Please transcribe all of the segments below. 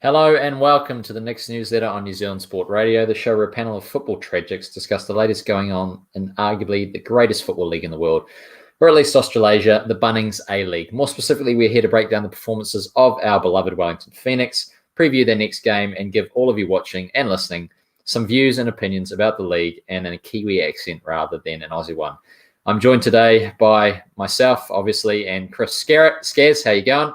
Hello and welcome to the next newsletter on New Zealand Sport Radio, the show where a panel of football tragics discuss the latest going on in arguably the greatest football league in the world, or at least Australasia, the Bunnings A-League. More specifically, we're here to break down the performances of our beloved Wellington Phoenix, preview their next game, and give all of you watching and listening some views and opinions about the league and in a Kiwi accent rather than an Aussie one. I'm joined today by myself, obviously, and Chris Scazz. How you going?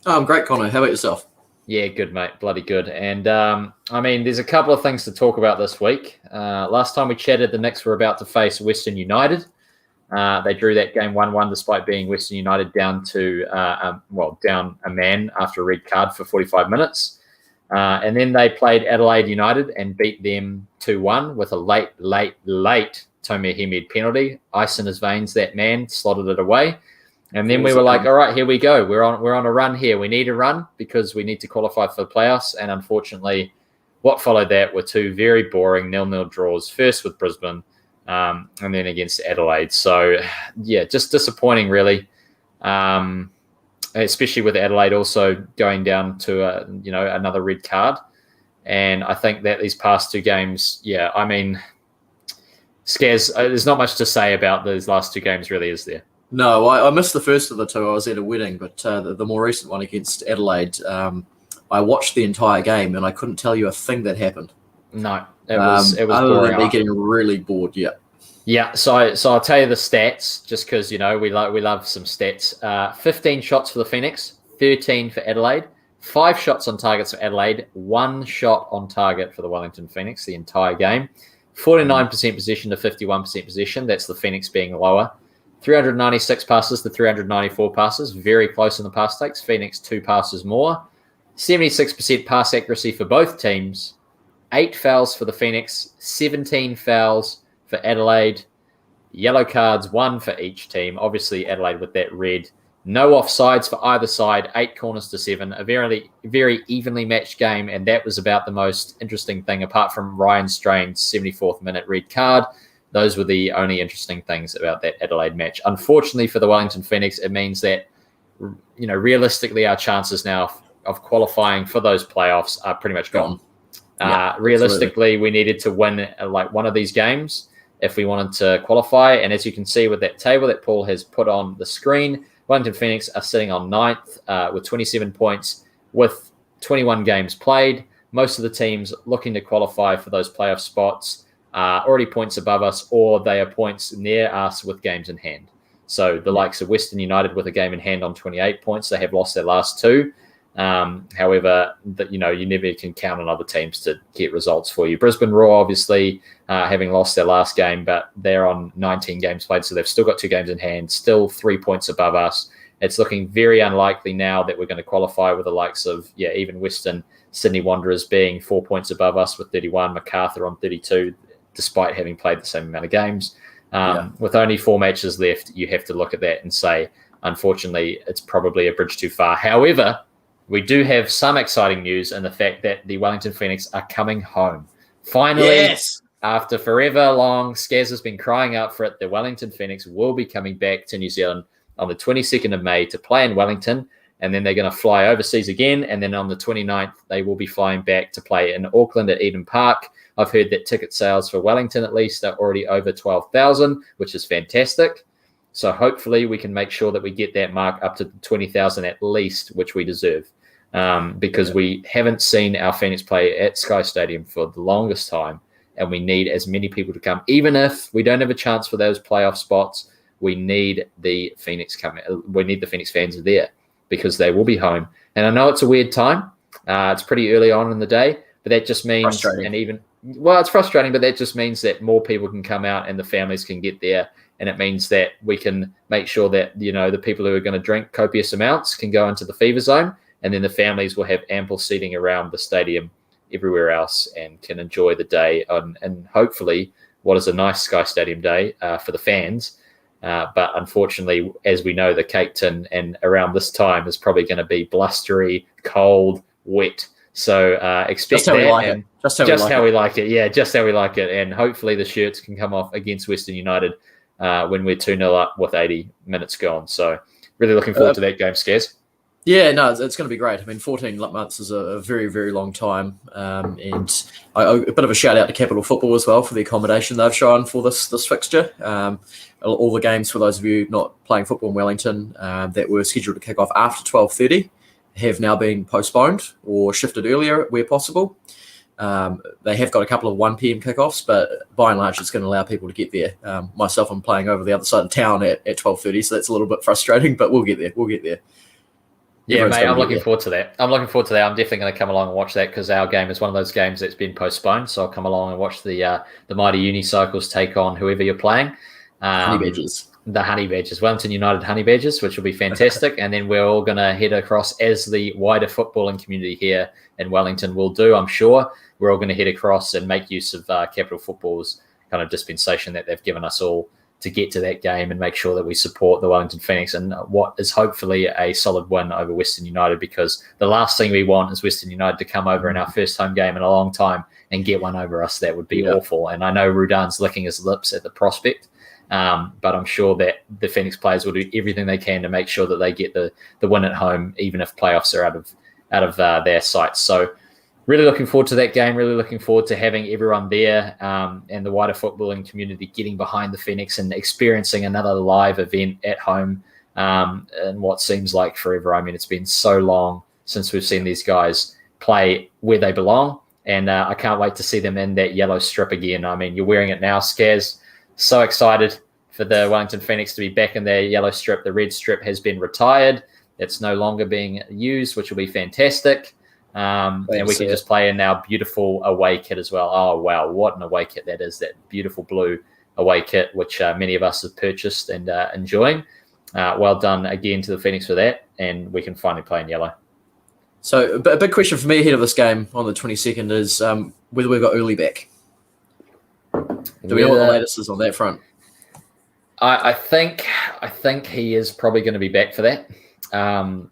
Oh, I'm great, Connor. How about yourself? Yeah, good, mate. Bloody good. And, there's a couple of things to talk about this week. Last time we chatted, the Knicks were about to face Western United. They drew that game 1-1 despite being Western United down a man after a red card for 45 minutes. And then they played Adelaide United and beat them 2-1 with a late Tommy Hemed penalty. Ice in his veins, that man slotted it away. And then we were like, all right, here we go. We're on a run here. We need a run because we need to qualify for the playoffs. And unfortunately, what followed that were two very boring 0-0 draws, first with Brisbane and then against Adelaide. So, yeah, just disappointing, really, especially with Adelaide also going down to, another red card. And I think that these past two games, Scazz, there's not much to say about those last two games, really, is there? No, I missed the first of the two. I was at a wedding, but the more recent one against Adelaide, I watched the entire game and I couldn't tell you a thing that happened. No, it was other boring. than me getting really bored. Yeah. Yeah. So I'll tell you the stats, just because we love some stats. 15 shots for the Phoenix, 13 for Adelaide, 5 shots on targets for Adelaide, 1 shot on target for the Wellington Phoenix the entire game. 49% possession to 51% possession. That's the Phoenix being lower. 396 passes to 394 passes, very close in the pass takes. Phoenix 2 passes more. 76% pass accuracy for both teams. 8 fouls for the Phoenix, 17 fouls for Adelaide. Yellow cards, 1 for each team. Obviously, Adelaide with that red. No offsides for either side, 8 corners to 7. A very, very evenly matched game, and that was about the most interesting thing, apart from Ryan Strain's 74th minute red card. Those were the only interesting things about that Adelaide match. Unfortunately for the Wellington Phoenix, it means that, realistically, our chances now of qualifying for those playoffs are pretty much gone. Realistically, we needed to win one of these games if we wanted to qualify. And as you can see with that table that Paul has put on the screen, Wellington Phoenix are sitting on 9th with 27 points with 21 games played. Most of the teams looking to qualify for those playoff spots are already points above us, or they are points near us with games in hand. So the likes of Western United with a game in hand on 28 points, they have lost their last 2. However, you never can count on other teams to get results for you. Brisbane Roar, obviously, having lost their last game, but they're on 19 games played, so they've still got 2 games in hand, still 3 points above us. It's looking very unlikely now that we're going to qualify with the likes of, even Western Sydney Wanderers being 4 points above us with 31, MacArthur on 32, despite having played the same amount of games. With only 4 matches left, you have to look at that and say, unfortunately, it's probably a bridge too far. However, we do have some exciting news in the fact that the Wellington Phoenix are coming home. Finally, after forever long, Scazz has been crying out for it. The Wellington Phoenix will be coming back to New Zealand on the 22nd of May to play in Wellington, and then they're going to fly overseas again, and then on the 29th, they will be flying back to play in Auckland at Eden Park. I've heard that ticket sales for Wellington, at least, are already over 12,000, which is fantastic. So hopefully we can make sure that we get that mark up to 20,000 at least, which we deserve, because we haven't seen our Phoenix play at Sky Stadium for the longest time, and we need as many people to come. Even if we don't have a chance for those playoff spots, we need the Phoenix coming. We need the Phoenix fans there because they will be home. And I know it's a weird time. It's pretty early on in the day, but that just means, it's frustrating, but that just means that more people can come out and the families can get there. And it means that we can make sure that, the people who are going to drink copious amounts can go into the fever zone. And then the families will have ample seating around the stadium everywhere else and can enjoy the day and hopefully what is a nice Sky Stadium day for the fans. But unfortunately, as we know, the Cake Tin and around this time is probably going to be blustery, cold, wet. So expect that. Just how we like it. Yeah, just how we like it. And hopefully the shirts can come off against Western United when we're 2-0 up with 80 minutes gone. So really looking forward to that game, Scazz. Yeah, no, it's going to be great. I mean, 14 months is a very, very long time. And a bit of a shout out to Capital Football as well for the accommodation they've shown for this fixture. All the games, for those of you not playing football in Wellington, that were scheduled to kick off after 12:30 have now been postponed or shifted earlier where possible. They have got a couple of 1 p.m. kickoffs, but by and large, it's going to allow people to get there. Myself, I'm playing over the other side of town at 12:30, so that's a little bit frustrating, but we'll get there. We'll get there. Yeah, mate, I'm looking forward to that. I'm definitely going to come along and watch that because our game is one of those games that's been postponed. So I'll come along and watch the mighty Unicycles take on whoever you're playing. Honey Badgers. The Honey Badgers, Wellington United Honey Badgers, which will be fantastic. And then we're all going to head across, as the wider footballing community here in Wellington will do, I'm sure. We're all going to head across and make use of Capital Football's kind of dispensation that they've given us all to get to that game and make sure that we support the Wellington Phoenix and what is hopefully a solid win over Western United, because the last thing we want is Western United to come over in our first home game in a long time and get one over us. That would be awful. And I know Rudan's licking his lips at the prospect, but I'm sure that the Phoenix players will do everything they can to make sure that they get the win at home, even if playoffs are out of their sights. So really looking forward to that game, really looking forward to having everyone there and the wider footballing community getting behind the Phoenix and experiencing another live event at home in what seems like forever. I mean, it's been so long since we've seen these guys play where they belong, and I can't wait to see them in that yellow strip again. I mean, you're wearing it now, Scazz. So excited for the Wellington Phoenix to be back in their yellow strip. The red strip has been retired. It's no longer being used, which will be fantastic. And we can just play in our beautiful away kit as well. Oh, wow. What an away kit that is, that beautiful blue away kit, which many of us have purchased and enjoying. Well done again to the Phoenix for that. And we can finally play in yellow. So a big question for me ahead of this game on the 22nd is whether we've got early back. Do we know what the latest is on that front? I think he is probably going to be back for that.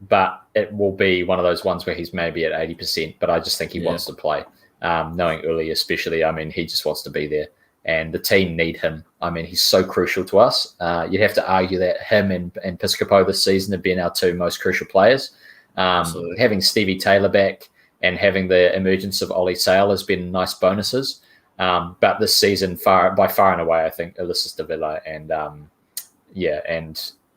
But it will be one of those ones where he's maybe at 80%, but I just think he wants to play. Knowing early especially, I mean, he just wants to be there. And the team need him. I mean, he's so crucial to us. You'd have to argue that him and Piscopo this season have been our two most crucial players. Having Stevie Taylor back and having the emergence of Ollie Sale has been nice bonuses. But this season, by far and away, I think Ulysses Davila and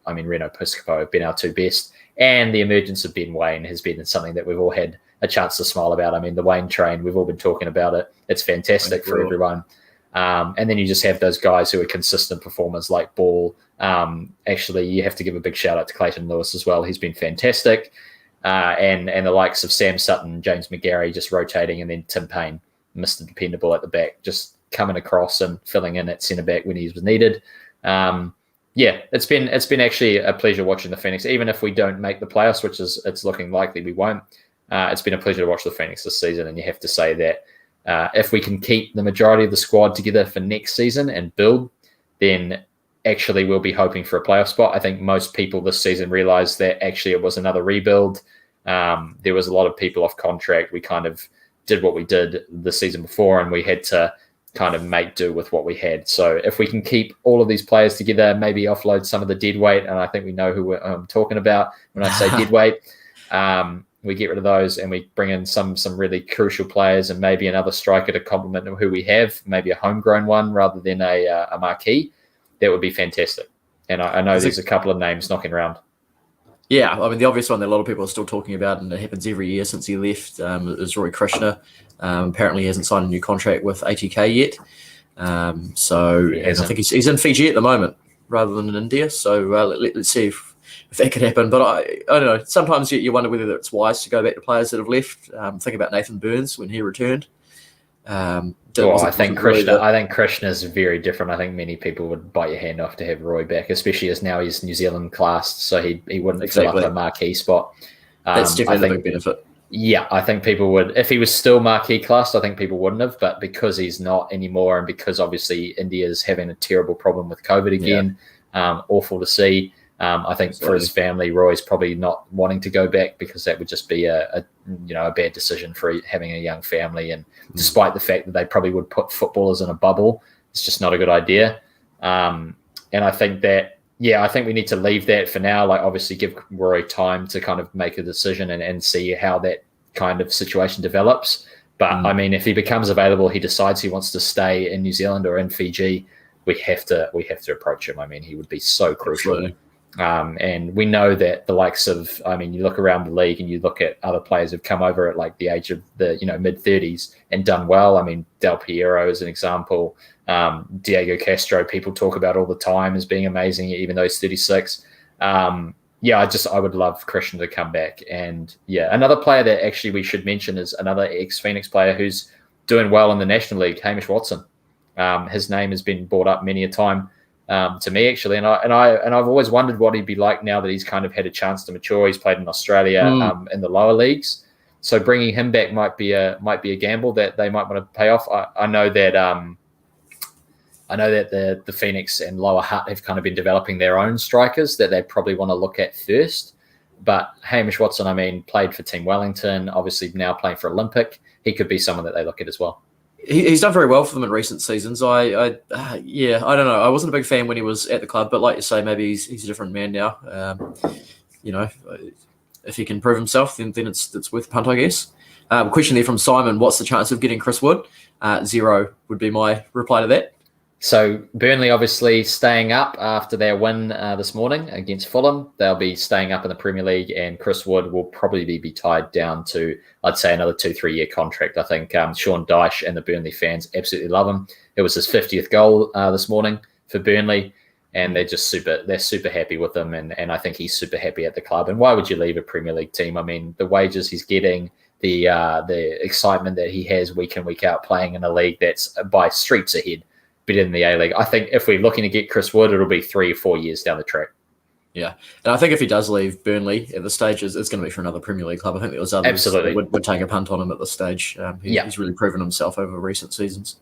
I mean, Reno Piscopo have been our two best. And the emergence of Ben Wayne has been something that we've all had a chance to smile about. I mean, the Wayne train, we've all been talking about it. It's fantastic for everyone. And then you just have those guys who are consistent performers like Ball. Actually, you have to give a big shout out to Clayton Lewis as well. He's been fantastic. And the likes of Sam Sutton, James McGarry just rotating, and then Tim Payne, Mr. Dependable at the back, just coming across and filling in at centre back when he was needed. It's been actually a pleasure watching the Phoenix, even if we don't make the playoffs, which it's looking likely we won't. It's been a pleasure to watch the Phoenix this season, and you have to say that if we can keep the majority of the squad together for next season and build, then actually we'll be hoping for a playoff spot. I think most people this season realised that actually it was another rebuild. There was a lot of people off contract. We kind of did what we did the season before, and we had to kind of make do with what we had. So if we can keep all of these players together, maybe offload some of the dead weight, and I think we know who I'm talking about when I say dead weight, we get rid of those and we bring in some really crucial players and maybe another striker to complement who we have, maybe a homegrown one rather than a marquee. That would be fantastic. And I know there's a couple of names knocking around. Yeah, I mean, the obvious one that a lot of people are still talking about, and it happens every year since he left, is Roy Krishna. Apparently he hasn't signed a new contract with ATK yet. And I think he's in Fiji at the moment rather than in India. So let's see if that could happen. But I don't know. Sometimes you wonder whether it's wise to go back to players that have left. Think about Nathan Burns when he returned. I think Krishna is very different. I think many people would bite your hand off to have Roy back, especially as now he's New Zealand classed, so he wouldn't fill up a marquee spot. That's definitely a big benefit. Yeah, I think people would. If he was still marquee classed, I think people wouldn't have. But because he's not anymore, and because obviously India is having a terrible problem with COVID again, awful to see. I think for his family, Roy's probably not wanting to go back because that would just be a bad decision for having a young family. And despite the fact that they probably would put footballers in a bubble, it's just not a good idea. And I think that, I think we need to leave that for now. Like, obviously, give Rory time to kind of make a decision and see how that kind of situation develops. But I mean, if he becomes available, he decides he wants to stay in New Zealand or in Fiji, we have to approach him. I mean, he would be so crucial. Absolutely. And we know that the likes of, I mean, you look around the league and you look at other players who've come over at like the age of the, mid-30s and done well. I mean, Del Piero is an example. Diego Castro, people talk about all the time as being amazing, even though he's 36. I would love Christian to come back. And another player that actually we should mention is another ex-Phoenix player who's doing well in the National League, Hamish Watson. His name has been brought up many a time to me, actually, and I've always wondered what he'd be like now that he's kind of had a chance to mature. He's played in Australia in the lower leagues, so bringing him back might be a gamble that they might want to pay off. I know that the Phoenix and Lower Hutt have kind of been developing their own strikers that they probably want to look at first. But Hamish Watson, I mean, played for Team Wellington, obviously now playing for Olympic. He could be someone that they look at as well. He's done very well for them in recent seasons. I don't know. I wasn't a big fan when he was at the club, but like you say, maybe he's a different man now. If he can prove himself, then it's worth a punt, I guess. Question there from Simon: what's the chance of getting Chris Wood? 0 would be my reply to that. So Burnley obviously staying up after their win this morning against Fulham. They'll be staying up in the Premier League, and Chris Wood will probably be tied down to, I'd say, another 2-3 year contract. I think Sean Dyche and the Burnley fans absolutely love him. It was his 50th goal this morning for Burnley, and they're super happy with him, and I think he's super happy at the club. And why would you leave a Premier League team? I mean, the wages he's getting, the excitement that he has week in, week out, playing in a league that's by streets ahead, better than the A-League. I think if we're looking to get Chris Wood, it'll be 3 or 4 years down the track. Yeah, and I think if he does leave Burnley at the stage, it's going to be for another Premier League club. I think there was others that would take a punt on him at this stage. He's really proven himself over recent seasons.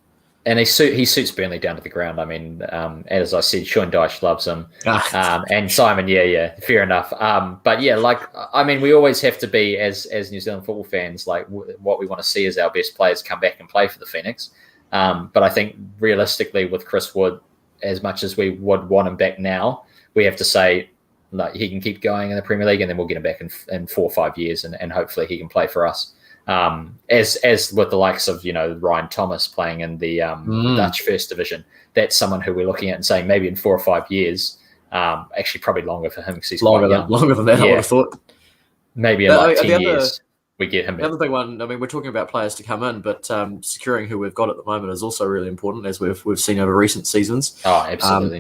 And he suits Burnley down to the ground. I mean, as I said, Sean Dyche loves him. And Simon, fair enough. But we always have to be, as New Zealand football fans, like what we want to see is our best players come back and play for the Phoenix. But I think realistically with Chris Wood, as much as we would want him back now, we have to say like he can keep going in the Premier League, and then we'll get him back in 4 or 5 years, and hopefully he can play for us. As with the likes of Ryan Thomas playing in the Dutch First Division, that's someone who we're looking at and saying maybe in 4 or 5 years, actually probably longer for him because he's longer than that. I would have thought maybe in 10 years. We get him. The other big one, I mean, we're talking about players to come in, but securing who we've got at the moment is also really important, as we've seen over recent seasons. Oh, absolutely.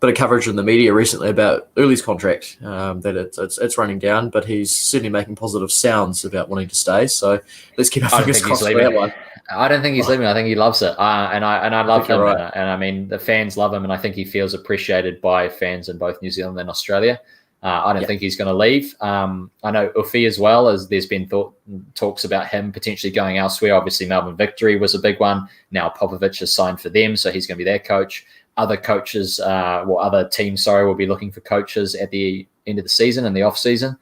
Bit of coverage in the media recently about Uli's contract, that it's running down, but he's certainly making positive sounds about wanting to stay. So let's keep our fingers crossed for that one. I don't think he's leaving. I think he loves it, and I love him. Right. And I mean, the fans love him, and I think he feels appreciated by fans in both New Zealand and Australia. I don't think he's going to leave. I know Ufi as well, as there's been talks about him potentially going elsewhere. Obviously, Melbourne Victory was a big one. Now Popovic has signed for them, so he's going to be their coach. Other coaches, other teams, will be looking for coaches at the end of the season and the off season.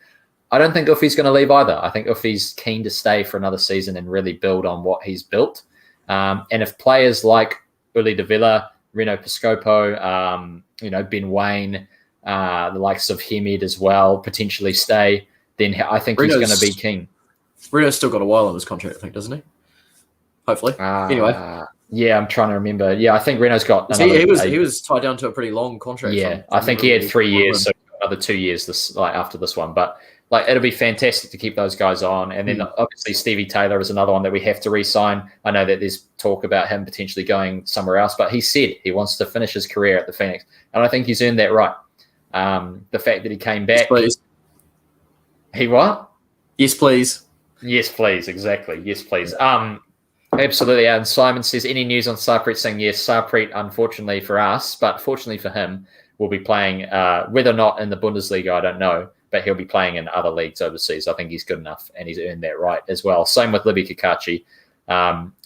I don't think Ufi's going to leave either. I think Ufi's keen to stay for another season and really build on what he's built. And if players like Uli de Villa, Reno Piscopo, Ben Wayne, the likes of Hemed as well, potentially stay, then I think he's going to be keen. Reno's still got a while on his contract, I think, doesn't he? Hopefully. Anyway. Yeah, I'm trying to remember. Yeah, I think Reno's got he was tied down to a pretty long contract. Yeah, I think he had 3 years, so another 2 years after this one. But it'll be fantastic to keep those guys on. And then obviously Stevie Taylor is another one that we have to re-sign. I know that there's talk about him potentially going somewhere else, but he said he wants to finish his career at the Phoenix, and I think he's earned that right. The fact that he came back. Yes, please. He what? Yes, please. Yes, please. Exactly. Yes, please. Absolutely. And Simon says, any news on Sarpreet Singh? Yes, Sarpreet, unfortunately for us, but fortunately for him, will be playing, whether or not in the Bundesliga, I don't know, but he'll be playing in other leagues overseas. I think he's good enough, and he's earned that right as well. Same with Libby Kakachi.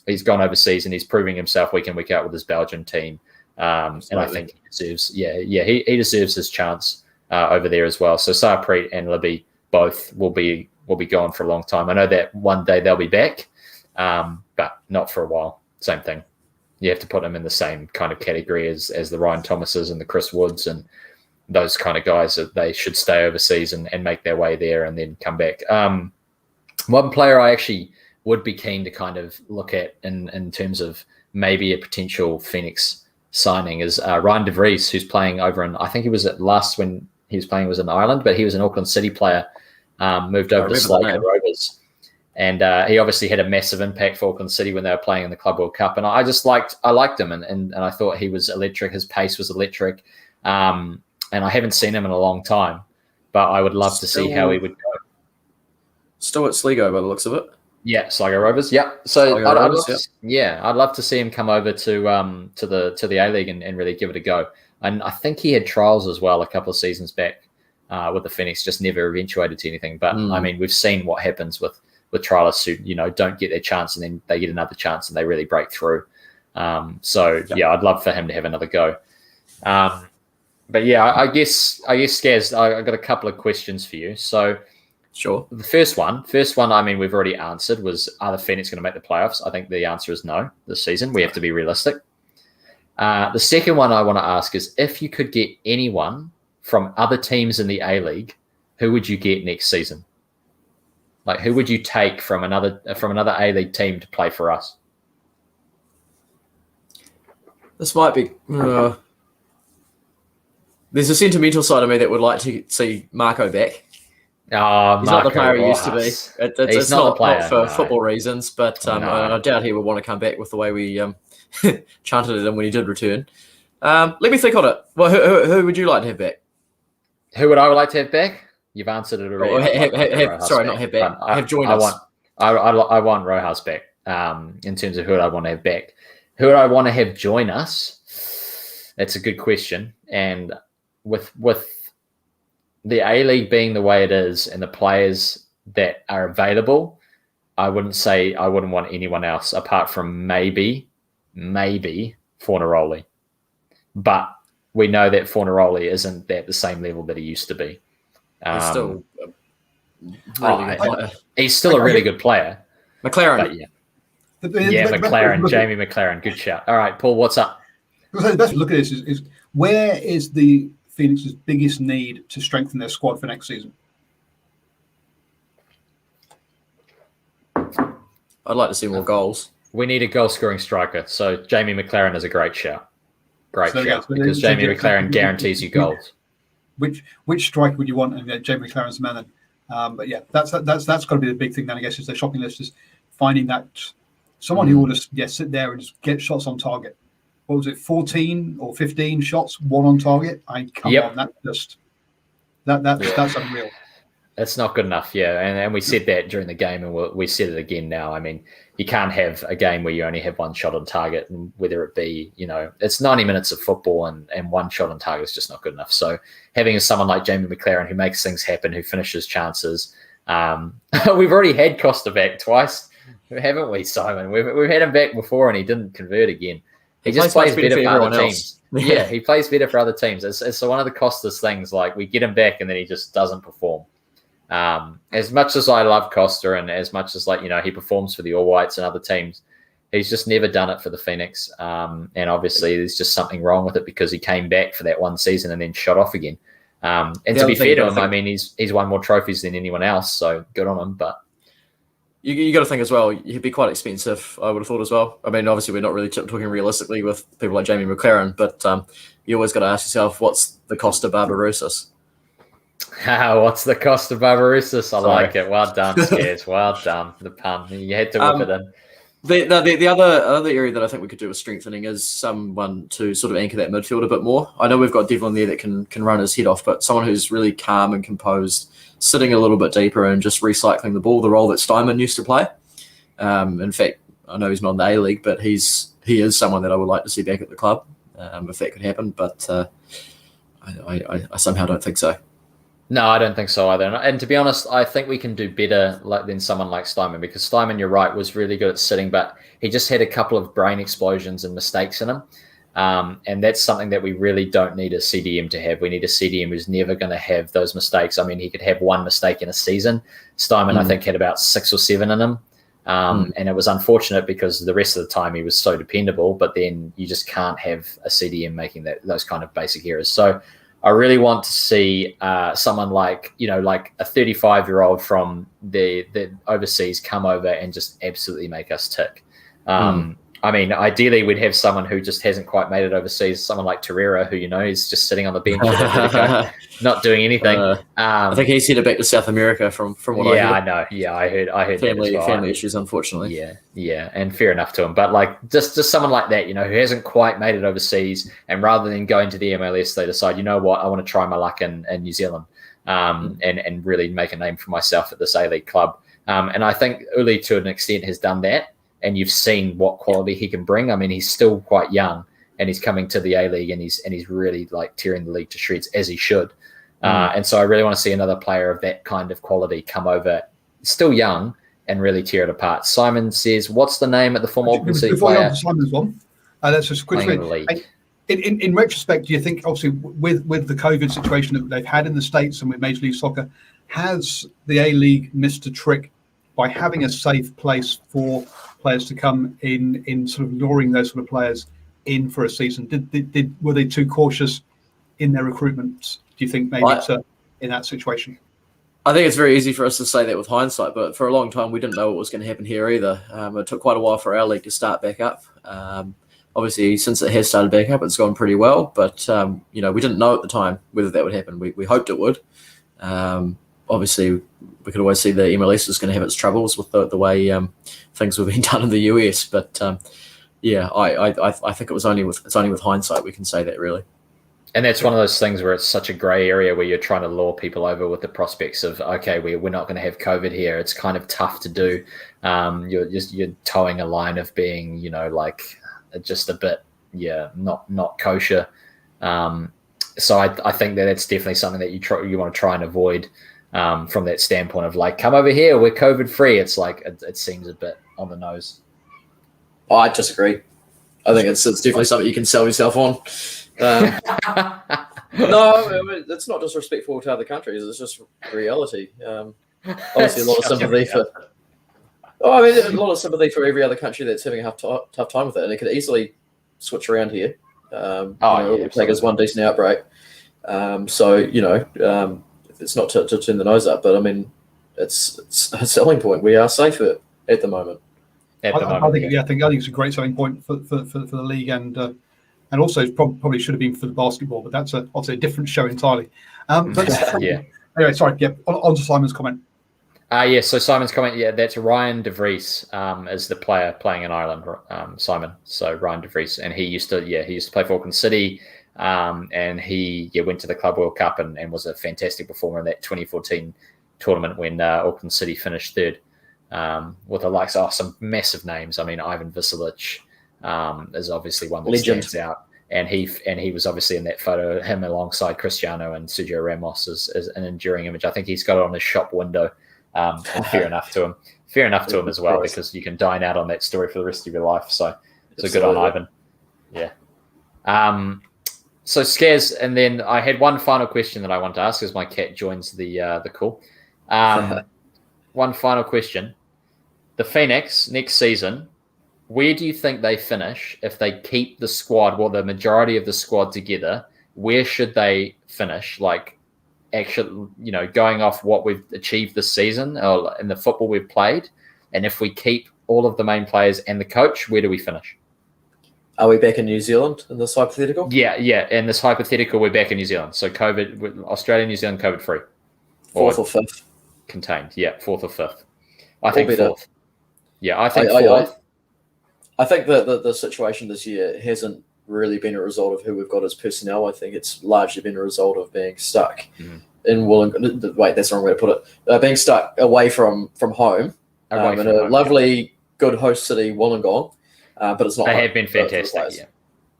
He's gone overseas, and he's proving himself week in, week out with his Belgian team. And I think he deserves, he deserves his chance over there as well. So Sarpreet and Libby both will be gone for a long time. I know that one day they'll be back, but not for a while. Same thing. You have to put them in the same kind of category as the Ryan Thomases and the Chris Woods and those kind of guys that they should stay overseas and make their way there and then come back. One player I actually would be keen to kind of look at in terms of maybe a potential Phoenix signing is Ryan de Vries, who's playing over in, I think he was at last when he was playing was in Ireland, but he was an Auckland City player, moved over to Sligo Rovers. And he obviously had a massive impact for Auckland City when they were playing in the Club World Cup. And I liked him and I thought he was electric. His pace was electric. And I haven't seen him in a long time, but I would love to see how he would go. Still at Sligo by the looks of it. Yeah, Sligo Rovers. Yeah. So I'd love to see him come over to the A-League and really give it a go. And I think he had trials as well a couple of seasons back with the Phoenix, just never eventuated to anything. But I mean, we've seen what happens with trialists who, don't get their chance and then they get another chance and they really break through. I'd love for him to have another go. But yeah, I guess Scazz, I got a couple of questions for you. So sure. The first one, I mean, we've already answered was, are the Phoenix going to make the playoffs? I think the answer is no this season. We have to be realistic. The second one I want to ask is, if you could get anyone from other teams in the A-League, who would you get next season? Like, who would you take from another A-League team to play for us? This might be... there's a sentimental side of me that would like to see Marco back. He's not the player he used to be. It's not for football reasons, but I doubt he would want to come back with the way we chanted at him when he did return. Let me think on it. Well, who would you like to have back? Who would I like to have back? You've answered it already. Not have back. Have joined us. I want Rojas back. In terms of who I want to have back, who do I want to have join us? That's a good question. And with the A-League being the way it is and the players that are available, I wouldn't want anyone else apart from maybe Fornaroli. But we know that Fornaroli isn't at the same level that he used to be. He's still he's still a really good player. McLaren. But McLaren, Jamie McLaren. Good shout. All right, Paul, what's up? The best look at this is where is the Phoenix's biggest need to strengthen their squad for next season? I'd like to see more goals. We need a goal-scoring striker, so Jamie McLaren is a great shout. Because Jamie McLaren guarantees you goals. Which striker would you want? And Jamie McLaren's the man then. But yeah, that's got to be the big thing then, I guess, is their shopping list, is finding that someone who will just sit there and just get shots on target. What was it, 14 or 15 shots, one on target? Come on, that's unreal. It's not good enough, and we said that during the game, and we said it again now. I mean, you can't have a game where you only have one shot on target, and whether it be, it's 90 minutes of football, and one shot on target is just not good enough. So having someone like Jamie McLaren who makes things happen, who finishes chances, we've already had Costa back twice, haven't we, Simon? We've had him back before, and he didn't convert again. He just plays better for other teams. Yeah, he plays better for other teams. It's one of the Costa's things. Like, we get him back, and then he just doesn't perform. As much as I love Costa, and as much as he performs for the All Whites and other teams, he's just never done it for the Phoenix. And obviously there's just something wrong with it because he came back for that one season and then shot off again. And to be fair to him, I mean, he's won more trophies than anyone else, so good on him. But you got to think as well, he'd be quite expensive, I would have thought as well. I mean, obviously we're not really talking realistically with people like Jamie McLaren, but you always got to ask yourself, what's the cost of Barbarouses? What's the cost of Barbarouses? I like it. Well done, Scazz. Well done. The pun. You had to whip it in. The other area that I think we could do with strengthening is someone to sort of anchor that midfield a bit more. I know we've got Devlin there that can run his head off, but someone who's really calm and composed, sitting a little bit deeper and just recycling the ball, the role that Steinman used to play. In fact, I know he's not in the A-League, but he is someone that I would like to see back at the club if that could happen. But I somehow don't think so. No, I don't think so either. And to be honest, I think we can do better than someone like Steinman, because Steinman, you're right, was really good at sitting, but he just had a couple of brain explosions and mistakes in him. And that's something that we really don't need a CDM to have. We need a CDM who's never going to have those mistakes. I mean, he could have one mistake in a season. Steinman, I think, had about 6 or 7 in him. And it was unfortunate because the rest of the time he was so dependable, but then you just can't have a CDM making those kind of basic errors. So I really want to see someone like like a 35-year-old from the overseas come over and just absolutely make us tick. I mean, ideally, we'd have someone who just hasn't quite made it overseas. Someone like Torreira, who is just sitting on the bench at Atletico, not doing anything. I think he's headed back to South America from what I heard. Yeah, I know. Yeah, I heard family issues, unfortunately. Yeah, and fair enough to him. But like just someone like that, who hasn't quite made it overseas, and rather than going to the MLS, they decide, you know what, I want to try my luck in New Zealand, and really make a name for myself at this A-League club. And I think Uli, to an extent, has done that. And you've seen what quality he can bring. I mean, he's still quite young, and he's coming to the A-League, and he's really like tearing the league to shreds, as he should. And so I really want to see another player of that kind of quality come over, still young, and really tear it apart. Simon says, "What's the name of the former Auckland City player?" Simon's one. That's just quickly. In retrospect, do you think, obviously, with the COVID situation that they've had in the States and with Major League Soccer, has the A-League missed a trick by having a safe place for players to come in sort of luring those sort of players in for a season? Were they too cautious in their recruitment, do you think, maybe in that situation? I think it's very easy for us to say that with hindsight, but for a long time we didn't know what was going to happen here either. It took quite a while for our league to start back up. Obviously, since it has started back up, it's gone pretty well, but we didn't know at the time whether that would happen. We hoped it would. Obviously, we could always see the MLS is going to have its troubles with the way things were being done in the US. But I think it's only with hindsight we can say that, really. And that's one of those things where it's such a grey area where you're trying to lure people over with the prospects of, okay, we're not going to have COVID here. It's kind of tough to do. You're towing a line of being, like just a bit, not kosher. So I think that's definitely something that you want to try and avoid. From that standpoint of like, come over here, we're COVID free. It's like it seems a bit on the nose. Oh, I disagree. I think it's definitely something you can sell yourself on. No, it's not disrespectful to other countries. It's just reality. Obviously, a lot of sympathy for. A lot of sympathy for every other country that's having a tough time with it, and it could easily switch around here. Take as one decent outbreak. It's not to turn the nose up, but I mean, it's a selling point. We are safe at the moment. I think it's a great selling point for the league, and also probably should have been for the basketball, but that's obviously a different show entirely. Anyway, sorry. Yeah, on to Simon's comment. So Simon's comment. That's Ryan De Vries is the player playing in Ireland. Simon. So Ryan De Vries, and he used to play for Auckland City. And he went to the Club World Cup and was a fantastic performer in that 2014 tournament when Auckland City finished third, with the likes of some massive names. I mean, Ivan Visilic is obviously one that stands out, and he was obviously in that photo, him alongside Cristiano and Sergio Ramos is an enduring image. I think he's got it on his shop window. And fair enough to him as well, because you can dine out on that story for the rest of your life. So good on Ivan. Yeah. So Scazz, and then I had one final question that I want to ask as my cat joins the call. One final question. The Phoenix next season, where do you think they finish if they keep the squad, the majority of the squad together? Where should they finish? Like, actually, going off what we've achieved this season or in the football we've played, and if we keep all of the main players and the coach, where do we finish? Are we back in New Zealand in this hypothetical? Yeah. In this hypothetical, we're back in New Zealand. So Australia, New Zealand, COVID free. Fourth or fifth? Contained. Yeah, fourth or fifth. I think fourth. Yeah, I think fourth. I think that the situation this year hasn't really been a result of who we've got as personnel. I think it's largely been a result of being stuck in Wollongong. Wait, that's the wrong way to put it. Being stuck away from home in a lovely, good host city, Wollongong. But it's not. They have been fantastic.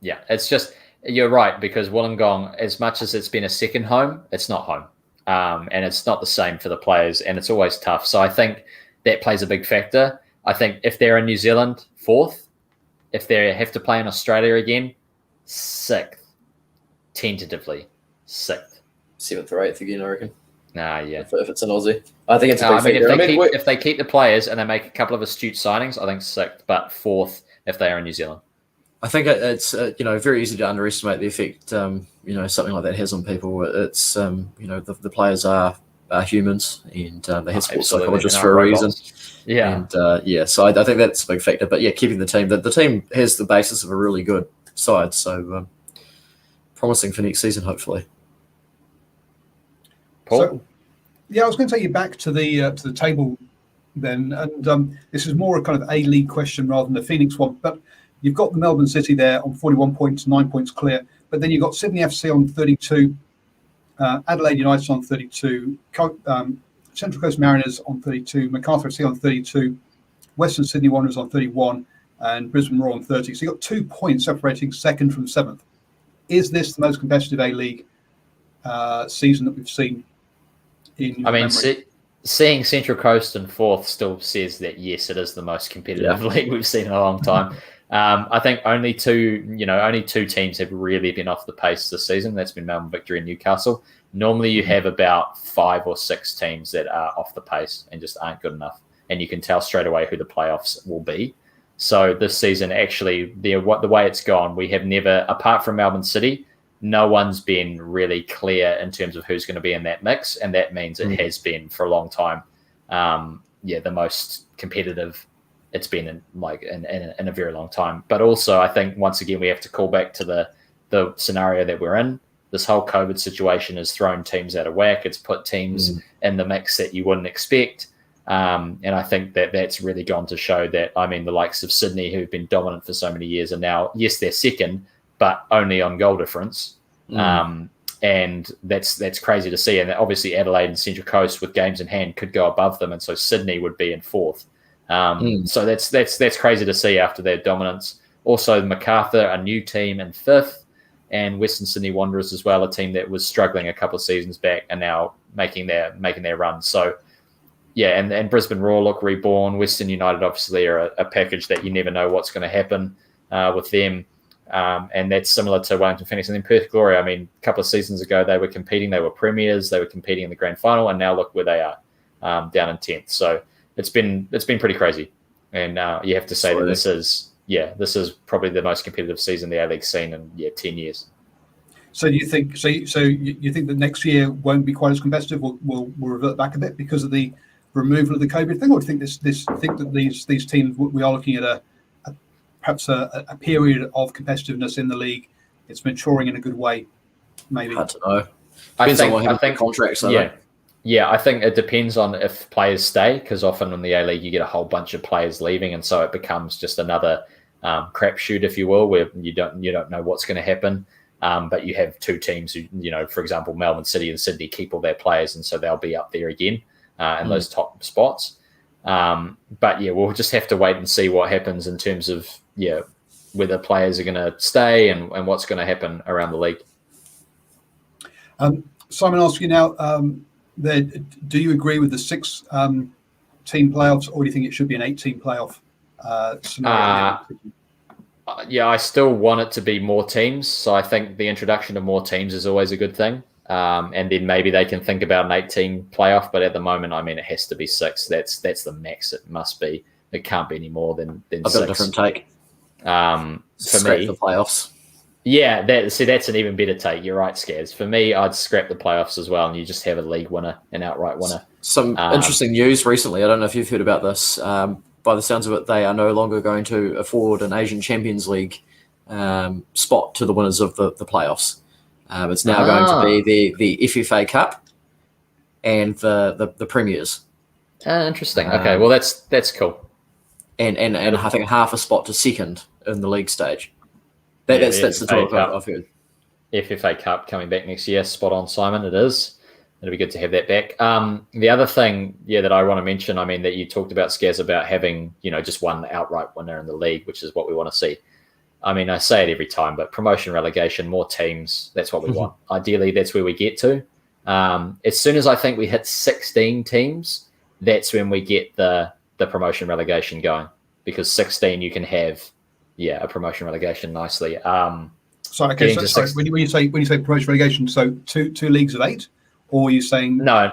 Yeah. It's just, you're right, because Wollongong, as much as it's been a second home, it's not home, and it's not the same for the players, and it's always tough. So I think that plays a big factor. I think if they're in New Zealand, fourth. If they have to play in Australia again, sixth. Tentatively, sixth. Seventh or eighth again, I reckon. If it's an Aussie, I think it's a big factor. If they keep the players and they make a couple of astute signings, I think sixth, but fourth if they are in New Zealand. I think it's very easy to underestimate the effect something like that has on people. It's the players are humans, and they have sports psychologists for a reason. Yeah, and so I think that's a big factor. But yeah, keeping the team. The team has the basis of a really good side, so promising for next season, hopefully. Paul? So, I was going to take you back to the table then, and this is more a kind of A-League question rather than the Phoenix one. But you've got the Melbourne City there on 41 points, 9 points clear. But then you've got Sydney FC on 32, Adelaide United on 32, Central Coast Mariners on 32, Macarthur FC on 32, Western Sydney Wanderers on 31, and Brisbane Roar on 30. So you've got 2 points separating second from seventh. Is this the most competitive A-League season that we've seen in your memory? Seeing Central Coast in fourth still says that, yes, it is the most competitive league we've seen in a long time. I think only two teams have really been off the pace this season. That's been Melbourne Victory and Newcastle. Normally you have about 5 or 6 teams that are off the pace and just aren't good enough. And you can tell straight away who the playoffs will be. So this season, actually, the way it's gone, we have never, apart from Melbourne City, no one's been really clear in terms of who's going to be in that mix. And that means it has been for a long time, the most competitive it's been in a very long time. But also, I think, once again, we have to call back to the scenario that we're in. This whole COVID situation has thrown teams out of whack. It's put teams in the mix that you wouldn't expect. And I think that's really gone to show that, the likes of Sydney, who've been dominant for so many years, are now, yes, they're second, but only on goal difference. And that's crazy to see. And obviously Adelaide and Central Coast with games in hand could go above them. And so Sydney would be in fourth. So that's crazy to see after their dominance. Also, Macarthur, a new team, in fifth, and Western Sydney Wanderers as well, a team that was struggling a couple of seasons back and now making their run. So, yeah, and Brisbane Roar look reborn. Western United obviously are a package that you never know what's going to happen with them. And that's similar to Wellington Phoenix. And then Perth Glory, a couple of seasons ago, they were competing. They were premiers. They were competing in the grand final. And now look where they are, down in 10th. So it's been pretty crazy. And you have to say that this is probably the most competitive season the A-League's seen in 10 years. So do you think you think that next year won't be quite as competitive? We'll revert back a bit because of the removal of the COVID thing, or do you think that these teams, we are looking at perhaps a period of competitiveness in the league? It's maturing in a good way, maybe. I don't know. I think contracts. I think it depends on if players stay, because often in the A-League you get a whole bunch of players leaving, and so it becomes just another crapshoot, if you will, where you don't know what's going to happen. But you have two teams who, for example, Melbourne City and Sydney keep all their players, and so they'll be up there again in those top spots. But we'll just have to wait and see what happens in terms of whether players are going to stay and what's going to happen around the league. Simon, I'll ask you now, do you agree with the 6 team playoffs, or do you think it should be an 8-team playoff scenario? I still want it to be more teams. So I think the introduction of more teams is always a good thing. And then maybe they can think about an 8-team playoff. But at the moment, it has to be 6. That's the max it must be. It can't be any more than 6. I've got a different take. For me, the playoffs. Yeah, that's an even better take. You're right, Scazz. For me, I'd scrap the playoffs as well, and you just have a league winner, an outright winner. Some interesting news recently. I don't know if you've heard about this. By the sounds of it, they are no longer going to afford an Asian Champions League spot to the winners of the playoffs. It's now going to be the FFA Cup and the Premiers. Interesting. Okay, well that's cool. And I think half a spot to second in the league stage. That's the talk I've heard. FFA Cup coming back next year. Spot on, Simon. It is. It'll be good to have that back. The other thing, that I want to mention, that you talked about, Scazz, about having, just one outright winner in the league, which is what we want to see. I say it every time, but promotion, relegation, more teams, that's what we want. Ideally, that's where we get to. As soon as I think we hit 16 teams, that's when we get the promotion, relegation going, because 16 you can have, a promotion, relegation nicely. When you say promotion, relegation, so two leagues of 8, or are you saying No.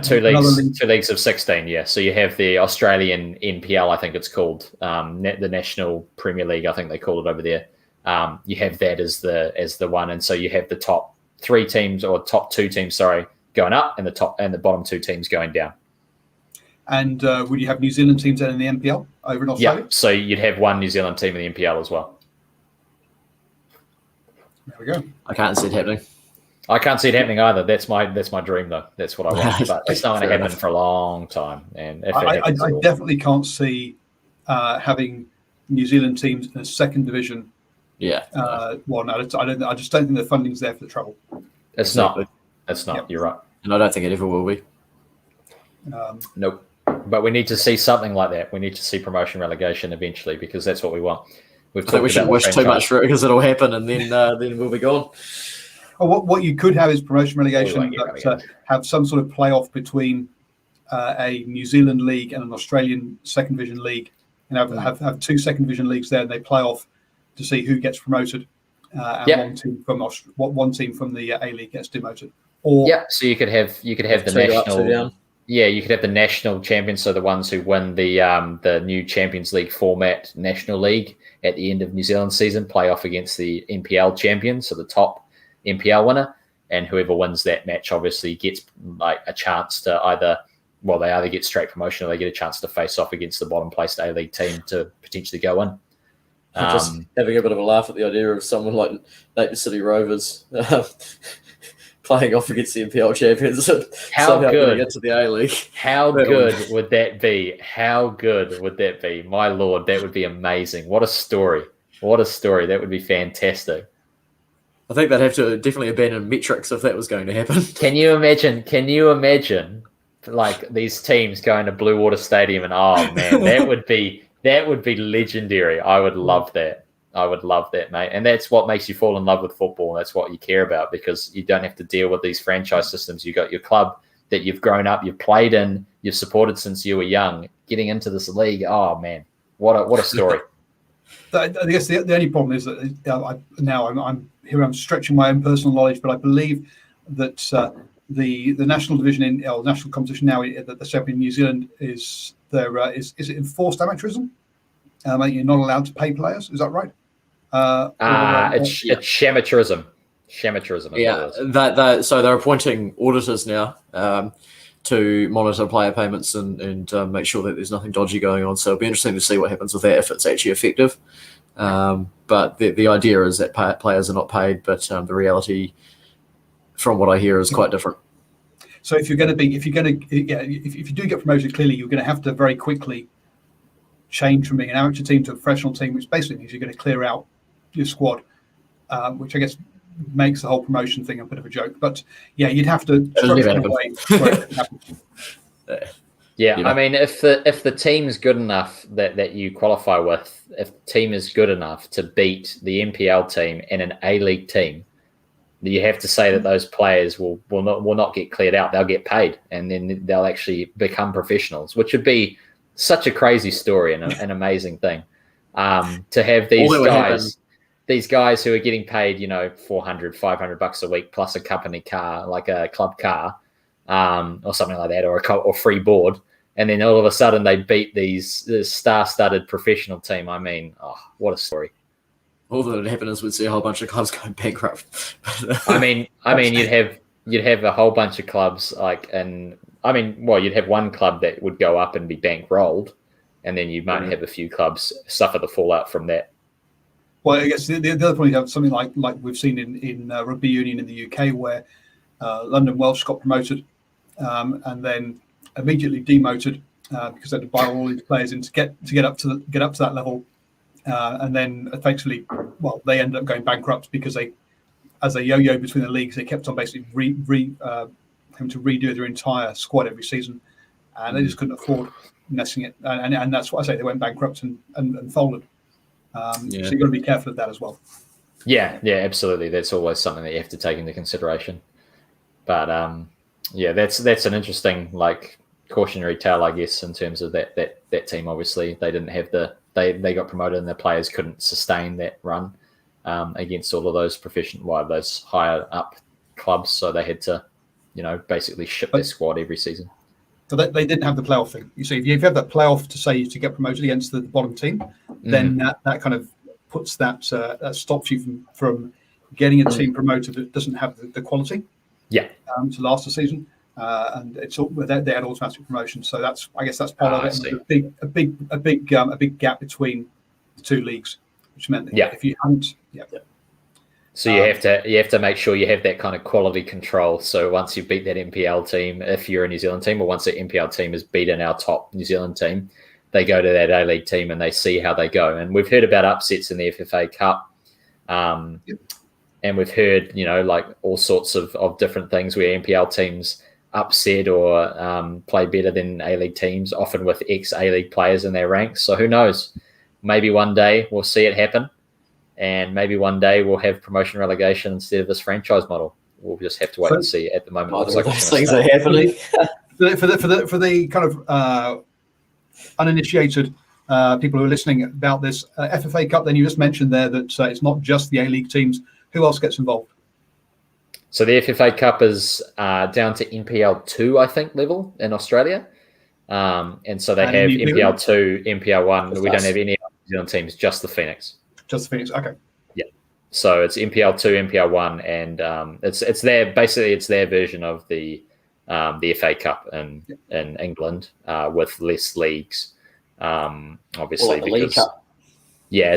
Two league? two leagues of 16. Yeah. So you have the Australian NPL, I think it's called, the National Premier League, I think they call it over there. You have that as the one, and so you have the top 3 teams or top 2 teams, sorry, going up, and the bottom 2 teams going down. And would you have New Zealand teams then in the NPL over in Australia? Yeah, so you'd have one New Zealand team in the NPL as well. There we go. I can't see it happening. I can't see it happening either. That's my dream, though. That's what I want. But it's not going to happen for a long time. And if I definitely can't see having New Zealand teams in a second division. Yeah. Well, no, I just don't think the funding's there for the trouble. It's not. It's not. Yep. You're right. And I don't think it ever will be. Nope. But we need to see something like that. We need to see promotion relegation eventually, because that's what we want. I think we should wish too much for it, because it'll happen, and then we'll be gone. What you could have is promotion relegation, but have some sort of playoff between a New Zealand league and an Australian second division league, and have 2 second division leagues there, and they play off to see who gets promoted, and one team from the A League gets demoted. Or so you could have the national. Yeah, you could have the national champions, so the ones who win the new Champions League format National League at the end of New Zealand season play off against the NPL champions, so the top NPL winner, and whoever wins that match obviously gets like a chance to either get straight promotion, or they get a chance to face off against the bottom placed A League team to potentially go in. Just having a bit of a laugh at the idea of someone like Napier City Rovers playing off against the NPL champions. How good get to the A League? How good would that be? How good would that be? My lord, that would be amazing. What a story! What a story! That would be fantastic. I think they'd have to definitely abandon metrics if that was going to happen. Can you imagine like these teams going to Blue Water Stadium, and oh man, that would be legendary. I would love that. I would love that, mate. And that's what makes you fall in love with football. That's what you care about, because you don't have to deal with these franchise systems. You've got your club that you've grown up, you've played in, you've supported since you were young. Getting into this league, oh man, what a story. I guess the only problem is that I'm stretching my own personal knowledge, but I believe that the national division national competition now that the champion in New Zealand is it enforced amateurism? You're not allowed to pay players. Is that right? It's shamateurism. Shamateurism. Yeah, so they're appointing auditors now to monitor player payments and make sure that there's nothing dodgy going on. So it'll be interesting to see what happens with that, if it's actually effective. But the idea is that players are not paid, but the reality, from what I hear, is quite different. So if you do get promoted, clearly you're going to have to very quickly change from being an amateur team to a professional team, which basically means you're going to clear out your squad, which I guess makes the whole promotion thing a bit of a joke. But yeah, you'd have to structure a way where it happens. I mean, if the team's good enough that you qualify with, if the team is good enough to beat the NPL team and an A League team, you have to say that those players will not get cleared out. They'll get paid, and then they'll actually become professionals, which would be such a crazy story and an amazing thing. To have these guys who are getting paid, $400, $500 a week plus a company car, like a club car, or something like that, or free board, and then all of a sudden they beat this star-studded professional team. I mean, what a story! All that would happen is we'd see a whole bunch of clubs going bankrupt. I mean, you'd have a whole bunch of clubs you'd have one club that would go up and be bankrolled, and then you might have a few clubs suffer the fallout from that. Well, I guess the other point, you have something like we've seen in rugby union in the UK, where London Welsh got promoted and then immediately demoted because they had to buy all these players in to get up to that level, and then effectively, they ended up going bankrupt because as they yo-yo between the leagues, they kept on basically having to redo their entire squad every season, and they just couldn't afford messing it. And that's what I say, they went bankrupt and folded. So you've got to be careful of that as well. Yeah, absolutely. That's always something that you have to take into consideration. But that's an interesting cautionary tale, I guess, in terms of that team. Obviously, they didn't have they got promoted and their players couldn't sustain that run against all of those those higher up clubs. So they had to basically ship their squad every season. So they didn't have the playoff thing. You see, if you have that playoff to get promoted against the bottom team, then that kind of puts that stops you from getting a team promoted that doesn't have the quality. Yeah. To last the season, and it's all they had automatic promotion. So I guess that's part of it. A big gap between the two leagues, which meant that if you hadn't, So you have to make sure you have that kind of quality control. So once you beat that NPL team, if you're a New Zealand team, or once the NPL team has beaten our top New Zealand team, they go to that A-League team and they see how they go. And we've heard about upsets in the FFA Cup. And we've heard, like all sorts of different things where NPL teams upset or play better than A-League teams, often with ex-A-League players in their ranks. So who knows? Maybe one day we'll see it happen. And maybe one day we'll have promotion relegation instead of this franchise model. We'll just have to wait and see. At the moment, looks like those things are happening. For the kind of uninitiated people who are listening about this FFA Cup, then you just mentioned there that it's not just the A-League teams. Who else gets involved? So the FFA Cup is down to NPL 2, I think, level in Australia. And so they have NPL 2, NPL 1. We don't have any New Zealand teams, just the Phoenix. Just the Phoenix, okay. Yeah. So it's NPL 2, NPL 1, and it's their version of the FA Cup in England with less leagues. Obviously, the League Cup. Yeah,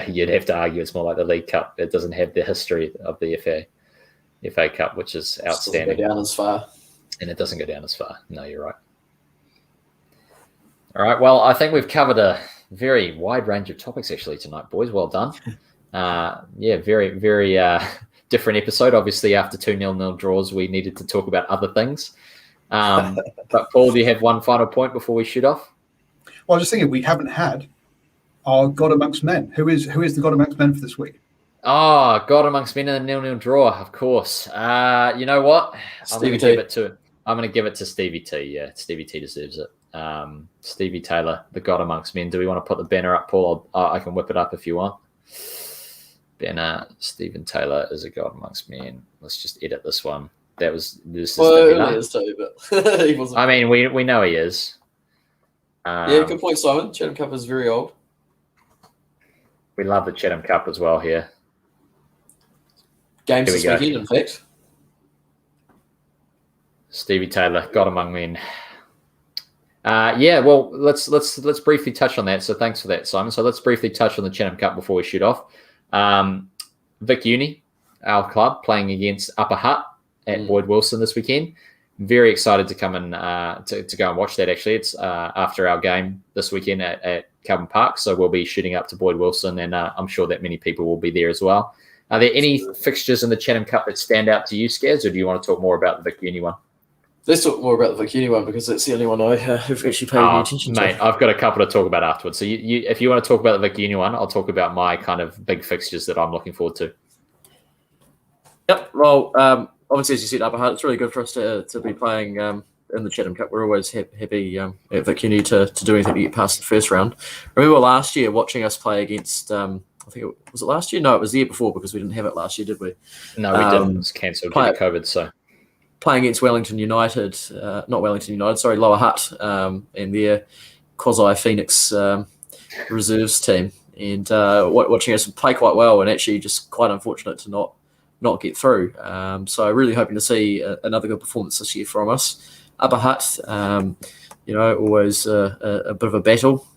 you'd have to argue it's more like the League Cup. It doesn't have the history of the FA Cup, which is outstanding. Doesn't go down as far. And it doesn't go down as far. No, you're right. All right. Well, I think we've covered a very wide range of topics actually tonight, boys. Well done. Very, very different episode. Obviously, after 2 0-0 draws, we needed to talk about other things. But Paul, do you have one final point before we shoot off? Well, I was just thinking we haven't had our God Amongst Men. Who is the God Amongst Men for this week? Oh, God Amongst Men in a 0-0 draw, of course. You know what? I'm going to give it to Stevie T. Yeah, Stevie T deserves it. Stevie Taylor, the God Amongst Men. Do we want to put the banner up, Paul? I can whip it up if you want. Banner, Stephen Taylor is a God Amongst Men. Let's just edit this one. This is well, he is too, but he wasn't. I mean, we know he is. Yeah, good point, Simon. Chatham Cup is very old. We love the Chatham Cup as well here. Games this weekend, in fact. Stevie Taylor, God Among Men. Well, let's briefly touch on that. So thanks for that, Simon. So let's briefly touch on the Chatham Cup before we shoot off. Vic Uni, our club, playing against Upper Hutt at Boyd Wilson this weekend. Very excited to come and to go and watch that. Actually, it's after our game this weekend at Calvin Park, so we'll be shooting up to Boyd Wilson, and I'm sure that many people will be there as well. Are there any fixtures in the Chatham Cup that stand out to you, Scazz, or do you want to talk more about the Vic Uni one? Let's talk more about the Vic Uni one because that's the only one I've actually paid any attention to. Mate, I've got a couple to talk about afterwards. So if you want to talk about the Vic Uni one, I'll talk about my kind of big fixtures that I'm looking forward to. Yep. Well, obviously, as you said, Upper Hutt, it's really good for us to be playing in the Chatham Cup. We're always happy at Vic Uni to do anything to get past the first round. I remember last year watching us play against, I think was it last year? No, it was the year before because we didn't have it last year, did we? No, we didn't. It was cancelled due to COVID, so... Playing against Wellington United, not Wellington United, sorry, Lower Hutt, and their Phoenix reserves team, and watching us play quite well, and actually just quite unfortunate to not get through. So really hoping to see another good performance this year from us. Upper Hutt, always a bit of a battle.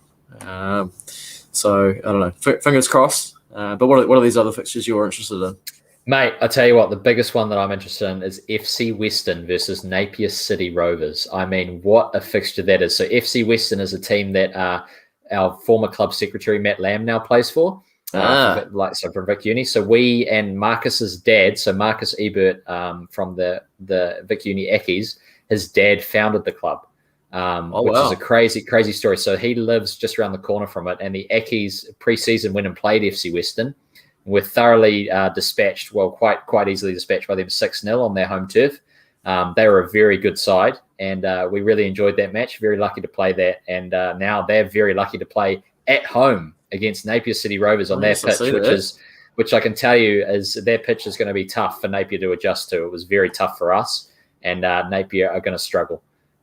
So I don't know, fingers crossed. But what are these other fixtures you're interested in? Mate, I tell you what, the biggest one that I'm interested in is FC Western versus Napier City Rovers. I mean, what a fixture that is. So FC Western is a team that our former club secretary, Matt Lamb, now plays for. From Vic Uni. So we and Marcus's dad, so Marcus Ebert from the Vic Uni Ackies, his dad founded the club, which is a crazy, crazy story. So he lives just around the corner from it. And the Ackies pre-season went and played FC Western. We're thoroughly dispatched, well, quite easily dispatched by them 6-0 on their home turf. They were a very good side, and we really enjoyed that match. Very lucky to play that, and now they're very lucky to play at home against Napier City Rovers on their pitch, which I can tell you is their pitch is going to be tough for Napier to adjust to. It was very tough for us, and Napier are going to struggle.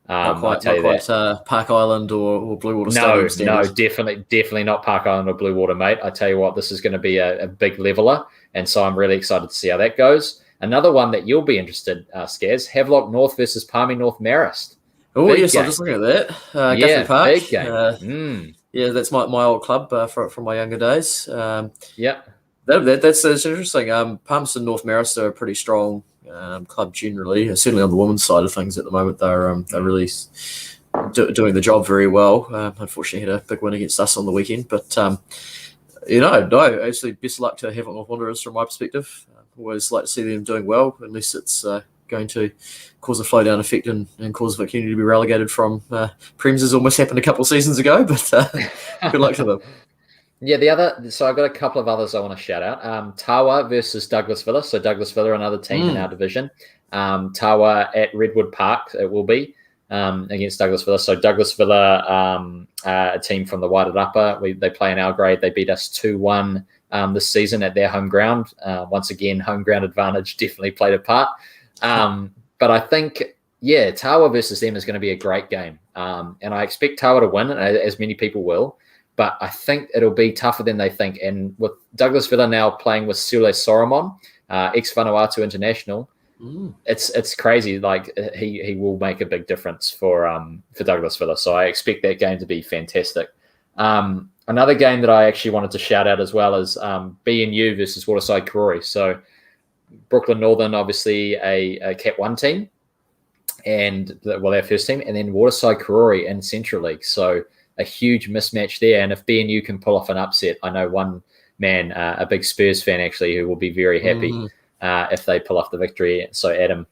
Not quite Park Island or Blue Water No, Stadium no, standards. definitely not Park Island or Blue Water, mate. I tell you what, this is going to be a big leveler, and so I'm really excited to see how that goes. Another one that you'll be interested, Scazz, Havelock North versus Palmy North Marist. Oh, Big yes, game. I'm just looking at that. Yeah, Guthrie Park. big game. Yeah, that's my old club from my younger days. Yeah. That's interesting. Palmerston North Marist are a pretty strong club generally. Certainly on the women's side of things at the moment, they're really doing the job very well. Unfortunately, had a big win against us on the weekend, but actually, best of luck to Havelock North Wanderers from my perspective. Always like to see them doing well, unless it's going to cause a flow down effect and cause Vic Uni to be relegated from Prems, as almost happened a couple of seasons ago. But good luck to them. Yeah, so I've got a couple of others I want to shout out. Tawa versus Douglas Villa. So Douglas Villa, another team in our division. Tawa at Redwood Park, it will be against Douglas Villa. So Douglas Villa, a team from the Wairarapa. They play in our grade. They beat us 2-1 this season at their home ground. Once again, home ground advantage definitely played a part. But I think, Tawa versus them is going to be a great game. And I expect Tawa to win, as many people will. But I think it'll be tougher than they think. And with Douglas Villa now playing with Sule Soromon, ex-Vanuatu international, it's crazy. Like he will make a big difference for Douglas Villa. So I expect that game to be fantastic. Another game that I actually wanted to shout out as well is BNU versus Waterside Karori. So Brooklyn Northern, obviously a Cat 1 team, and their first team, and then Waterside Karori in Central League. So a huge mismatch there. And if BNU can pull off an upset, I know one man, a big Spurs fan actually, who will be very happy if they pull off the victory. So Adam,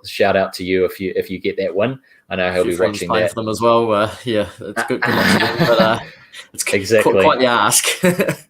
shout out to you if you get that win. I know he'll be watching that for them as well. It's good luck to them, but it's exactly quite the ask.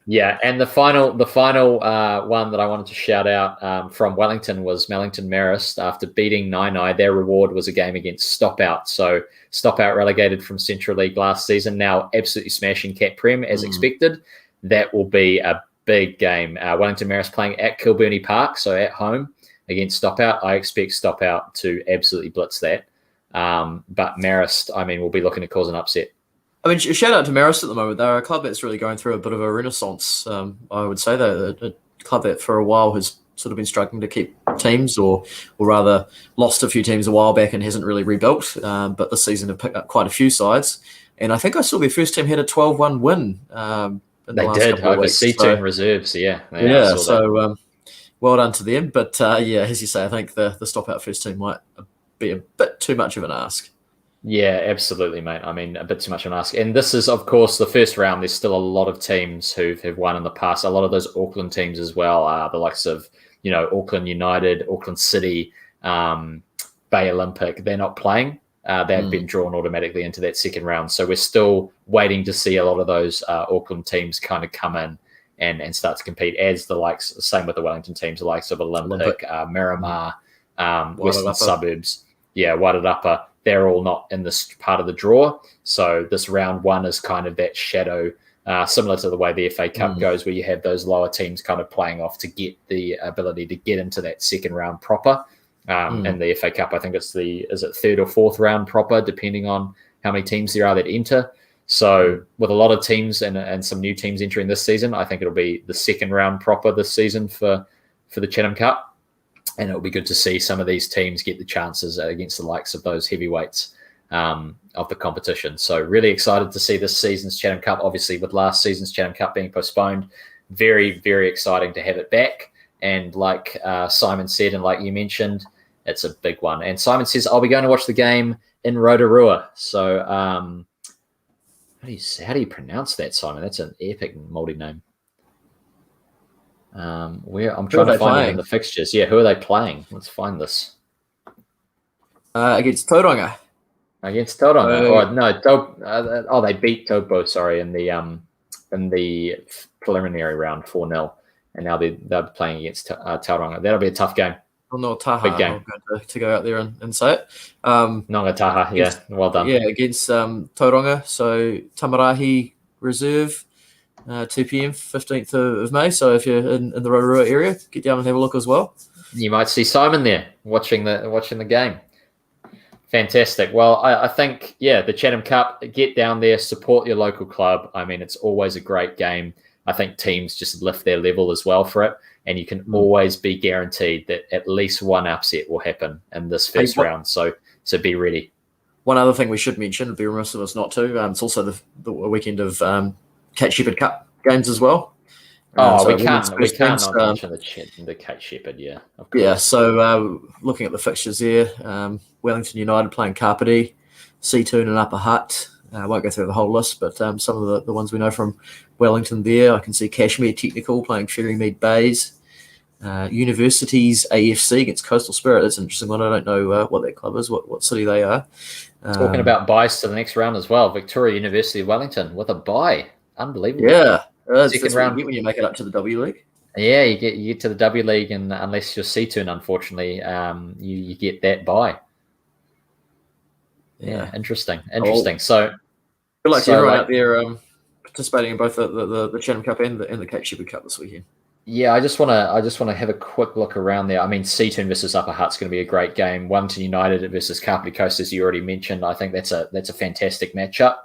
Yeah, and the final one that I wanted to shout out from Wellington was Wellington Marist. After beating Nainai, their reward was a game against Stopout. So Stopout relegated from Central League last season, now absolutely smashing Cat Prem as expected. That will be a big game. Wellington Marist playing at Kilburnie Park, so at home against Stopout. I expect Stopout to absolutely blitz that. But Marist, will be looking to cause an upset. Shout out to Marist at the moment. They're a club that's really going through a bit of a renaissance. I would say they're a club that for a while has sort of been struggling to keep teams, or rather lost a few teams a while back and hasn't really rebuilt. But this season have picked up quite a few sides. And I think I saw their first team had a 12-1 win. They did over C2 and reserves. Yeah. So well done to them. But as you say, I think the Stopout first team might be a bit too much of an ask. Yeah, absolutely, mate. A bit too much of an ask. And this is, of course, the first round. There's still a lot of teams who've won in the past. A lot of those Auckland teams as well, the likes of, Auckland United, Auckland City, Bay Olympic. They're not playing. They've been drawn automatically into that second round. So we're still waiting to see a lot of those Auckland teams kind of come in and start to compete, as same with the Wellington teams, the likes of Olympic. Miramar, Western Suburbs. Yeah, Wairarapa. They're all not in this part of the draw. So this round one is kind of that shadow, similar to the way the FA Cup goes, where you have those lower teams kind of playing off to get the ability to get into that second round proper. In the FA Cup, I think is it third or fourth round proper, depending on how many teams there are that enter. So with a lot of teams and some new teams entering this season, I think it'll be the second round proper this season for the Chatham Cup. And it'll be good to see some of these teams get the chances against the likes of those heavyweights of the competition. So really excited to see this season's Chatham Cup. Obviously, with last season's Chatham Cup being postponed, very, very exciting to have it back. And like Simon said, and like you mentioned, it's a big one. And Simon says, I'll be going to watch the game in Rotorua. So how do you pronounce that, Simon? That's an epic Māori name. I'm trying to find it in the fixtures. Yeah, who are they playing? Let's find this. Against Tauranga. Against Tauranga. They beat Taupo, sorry, in the preliminary round 4-0, and now they're playing against Tauranga. That'll be a tough game. No, Taha. Big game. I'm going to go out there and say it. Nonga Taha, yeah, well done. Yeah, against Tauranga. So Tamarahi Reserve. 2 p.m. 15th of May. So if you're in the Rotorua area, get down and have a look as well. You might see Simon there watching the game. Fantastic. Well, I think, the Chatham Cup, get down there, support your local club. I mean, it's always a great game. I think teams just lift their level as well for it, and you can always be guaranteed that at least one upset will happen in this first round. So be ready. One other thing we should mention, it'd be remiss of us not to, it's also the weekend of Kate Shepherd Cup games as well. We can't not mention the Kate Shepherd, of course. Yeah, so looking at the fixtures there, Wellington United playing Carpety, Seatoon and Upper Hutt. I won't go through the whole list, but some of the ones we know from Wellington there. I can see Cashmere Technical playing Ferrymead Bays. Universities AFC against Coastal Spirit. That's an interesting one. I don't know what that club is, what city they are. Talking about buys to the next round as well. Victoria University of Wellington with a buy. Unbelievable. Yeah. Second round when you make it up to the W League. Yeah, you get to the W League, and unless you're Seatoon, unfortunately, you get that buy. Yeah, interesting. So, good luck to everyone out there participating in both the Chatham Cup and the Cape Shepherd Cup this weekend. Yeah, I just want to have a quick look around there. I mean, Seatoon versus Upper Hutt's going to be a great game. Wellington United versus Carpety Coast, as you already mentioned. I think that's a fantastic matchup.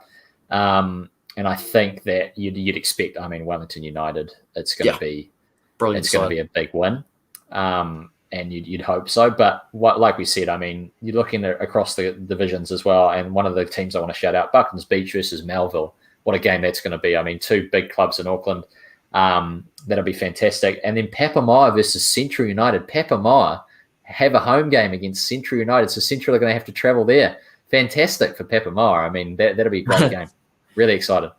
And I think that you'd expect. I mean, Wellington United, it's going to be brilliant. It's going to be a big win, and you'd hope so. But like we said, I mean, you're looking across the divisions as well. And one of the teams I want to shout out, Bucklands Beach versus Melville. What a game that's going to be. I mean, two big clubs in Auckland. That'll be fantastic. And then Papamoa versus Central United. Papamoa have a home game against Central United, so Central are going to have to travel there. Fantastic for Papamoa. I mean, that'll be a great game. Really excited.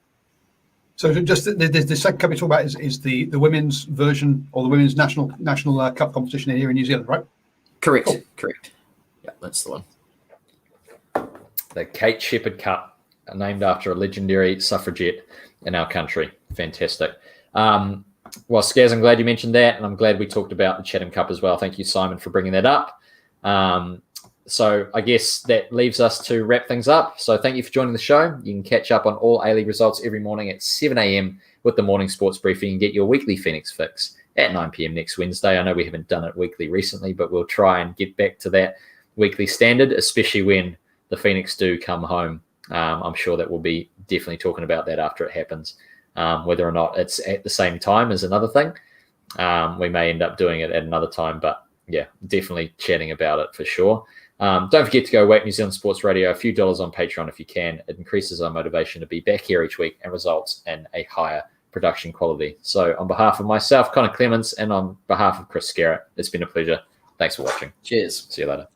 So just the second cup we talk about is the women's version or the women's national cup competition here in New Zealand, right? Correct. Cool. Correct. Yeah, that's the one. The Kate Shepherd Cup, named after a legendary suffragette in our country. Fantastic. Well, Scazz, I'm glad you mentioned that, and I'm glad we talked about the Chatham Cup as well. Thank you, Simon, for bringing that up. So I guess that leaves us to wrap things up. So thank you for joining the show. You can catch up on all A-League results every morning at 7 a.m. with the morning sports briefing and get your weekly Phoenix fix at 9 p.m. next Wednesday. I know we haven't done it weekly recently, but we'll try and get back to that weekly standard, especially when the Phoenix do come home. I'm sure that we'll be definitely talking about that after it happens. Whether or not it's at the same time is another thing. We may end up doing it at another time, but yeah, definitely chatting about it for sure. Don't forget to go whack New Zealand Sports Radio, a few dollars on Patreon if you can. It increases our motivation to be back here each week and results in a higher production quality. So on behalf of myself, Connor Clements, and on behalf of Chris Scarrett, it's been a pleasure. Thanks for watching. Cheers. See you later.